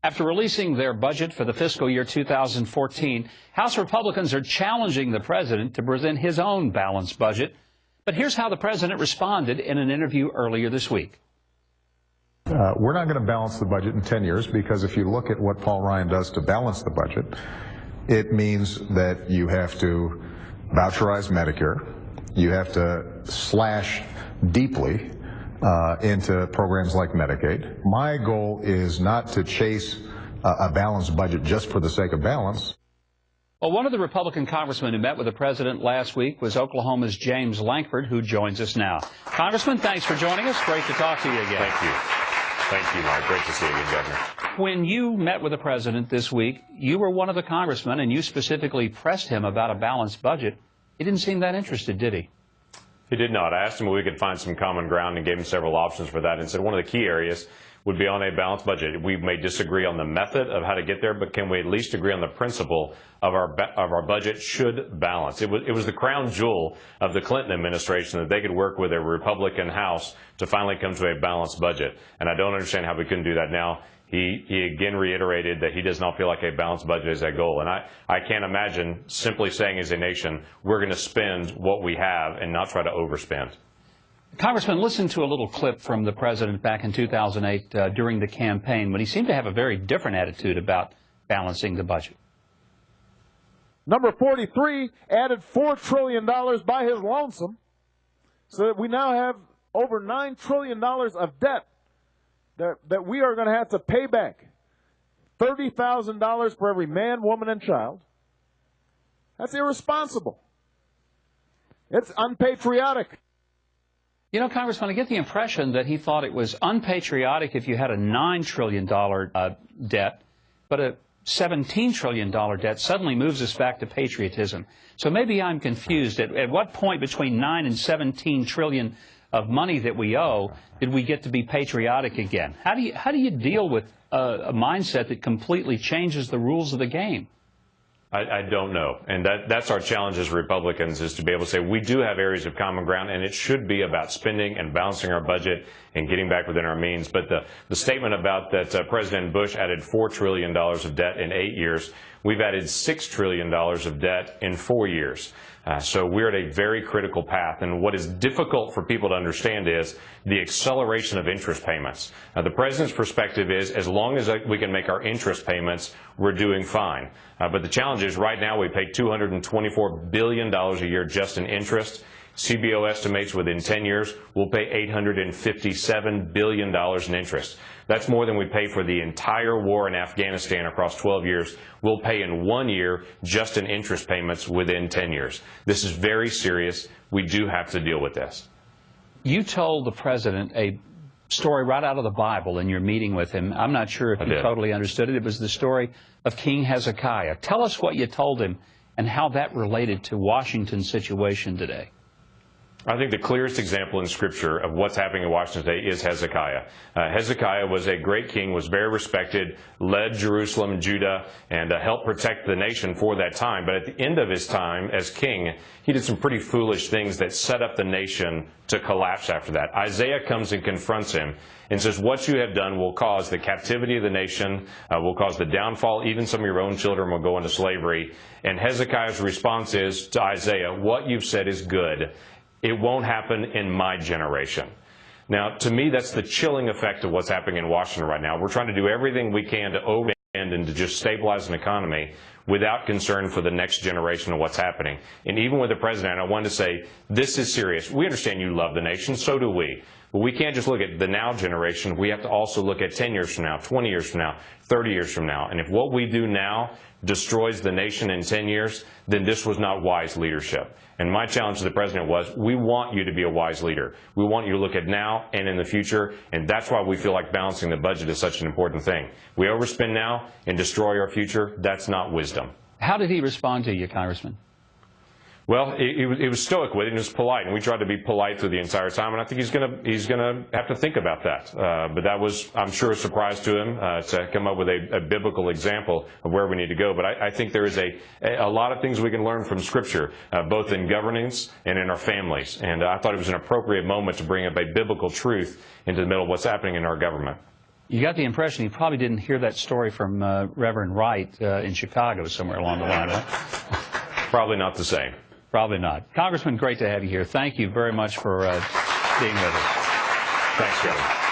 After releasing their budget for the fiscal year 2014, House Republicans are challenging the president to present his own balanced budget. But here's how the president responded in an interview earlier this week. We're not going to balance the budget in 10 years because if you look at what Paul Ryan does to balance the budget, it means that you have to voucherize Medicare, you have to slash deeply into programs like Medicaid. My goal is not to chase a balanced budget just for the sake of balance. Well, one of the Republican congressmen who met with the president last week was Oklahoma's James Lankford, who joins us now. Congressman, thanks for joining us. Great to talk to you again. Thank you. Thank you, Mike. Great to see you again, Governor. When you met with the president this week, you were one of the congressmen, and you specifically pressed him about a balanced budget. He didn't seem that interested, did he? He did not. I asked him if we could find some common ground and gave him several options for that and said one of the key areas would be on a balanced budget. We may disagree on the method of how to get there, but can we at least agree on the principle of our budget should balance? It was the crown jewel of the Clinton administration that they could work with a Republican House to finally come to a balanced budget. And I don't understand how we couldn't do that now. He again reiterated that he does not feel like a balanced budget is a goal. And I can't imagine simply saying as a nation, we're going to spend what we have and not try to overspend. Congressman, listen to a little clip from the president back in 2008 during the campaign when he seemed to have a very different attitude about balancing the budget. Number 43 added $4 trillion by his lonesome, so that we now have over $9 trillion of debt that we are going to have to pay back. $30,000 for every man, woman, and child. That's irresponsible. It's unpatriotic. You know, Congressman, I get the impression that he thought it was unpatriotic if you had a $9 trillion debt, but a $17 trillion debt suddenly moves us back to patriotism. So maybe I'm confused. At what point between 9 and 17 trillion of money that we owe did we get to be patriotic again? How do you deal with a mindset that completely changes the rules of the game? I don't know. And that's our challenge as Republicans, is to be able to say we do have areas of common ground, and it should be about spending and balancing our budget and getting back within our means. But the statement about that President Bush added $4 trillion of debt in 8 years, we've added $6 trillion of debt in 4 years. So we're at a very critical path. And what is difficult for people to understand is the acceleration of interest payments. The president's perspective is as long as we can make our interest payments, we're doing fine. But the challenge is right now we pay $224 billion a year just in interest. CBO estimates within 10 years we'll pay $857 billion in interest. That's more than we pay for the entire war in Afghanistan across 12 years. We'll pay in 1 year just in interest payments within 10 years. This is very serious. We do have to deal with this. You told the president a story right out of the Bible in your meeting with him. I'm not sure if you totally understood it. It was the story of King Hezekiah. Tell us what you told him and how that related to Washington's situation today. I think the clearest example in Scripture of what's happening in Washington today is Hezekiah. Hezekiah was a great king, was very respected, led Jerusalem and Judah, and helped protect the nation for that time. But at the end of his time as king, he did some pretty foolish things that set up the nation to collapse after that. Isaiah comes and confronts him and says, what you have done will cause the captivity of the nation, will cause the downfall. Even some of your own children will go into slavery. And Hezekiah's response is to Isaiah, what you've said is good. It won't happen in my generation. Now, to me, that's the chilling effect of what's happening in Washington right now. We're trying to do everything we can to overspend and to just stabilize an economy without concern for the next generation of what's happening. And even with the president, I wanted to say, this is serious. We understand you love the nation, so do we. But we can't just look at the now generation. We have to also look at 10 years from now, 20 years from now, 30 years from now. And if what we do now destroys the nation in 10 years, then this was not wise leadership. And my challenge to the president was, we want you to be a wise leader. We want you to look at now and in the future, and that's why we feel like balancing the budget is such an important thing. We overspend now and destroy our future. That's not wisdom. How did he respond to you, Congressman? Well, he was stoic with it and he was polite, and we tried to be polite through the entire time, and I think he's gonna have to think about that. But that was, I'm sure, a surprise to him to come up with a biblical example of where we need to go. But I think there is a lot of things we can learn from Scripture, both in governance and in our families. And I thought it was an appropriate moment to bring up a biblical truth into the middle of what's happening in our government. You got the impression he probably didn't hear that story from Reverend Wright in Chicago somewhere along the line, right? Probably not the same. Probably not. Congressman, great to have you here. Thank you very much for being with us. Thanks, Kevin.